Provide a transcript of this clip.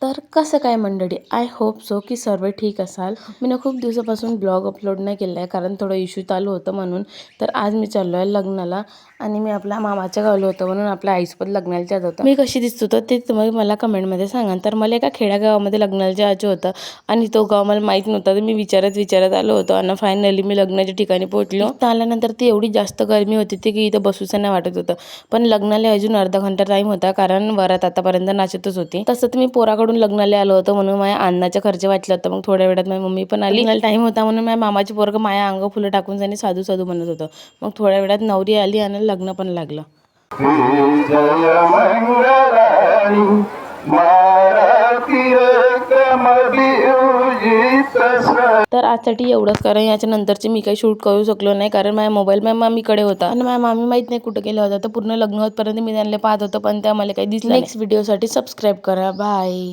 तर कसं काय मंडळी, आय होप सो की सर्व ठीक असाल. मी खूप दिवसापासून ब्लॉग अपलोड नाही केला आहे कारण थोडं इश्यू चालू होतं म्हणून. तर आज मी चाललो आहे लग्नाला आणि मी आपल्या मामाच्या गावाला होतं म्हणून आपल्या आईसोबत लग्नाला जात होतं. मी कशी दिसत होतं ते तुम्ही मला कमेंटमध्ये सांगा. तर मला एका खेड्यागावामध्ये लग्नाला जायचं होतं आणि तो गाव मला माहीत नव्हता. तर मी विचारत आलो होतो आणि फायनली मी लग्नाच्या ठिकाणी पोहोचलो. इथं आल्यानंतर ती एवढी जास्त गरमी होती ती की इथं बसूचं नाही वाटत होतं. पण लग्नाला अजून अर्धा घंटा टाईम होता कारण वरात आतापर्यंत नाचतच होती. तसं तर मी पोराकडून लग्नाला आलो होतो म्हणून माझ्या अन्नाचा खर्च वाचला होता. मग थोड्या वेळात माझी मम्मी पण आली. लग्नाला टाईम होता म्हणून माझ्या मामाची पोरगं माझ्या अंग फुलं टाकून त्यांनी साधू साधू म्हणत होतं. मग थोड्या वेळात नवरी आली आणि लग्न पण लागलं. तर आजसाठी एवढंच, कारण याच्या नंतरचे मी काही शूट करू शकलो नाही कारण माझा मोबाईल माझ्या मामीकडे होता आणि माझ्या मामी माहीत नाही कुठं गेला होता. तर पूर्ण लग्न होतपर्यंत मी त्यांना पाहत होतो पण त्या मला काही दिसलं नाही. नेक्स्ट व्हिडिओसाठी सबस्क्राईब करा. बाय.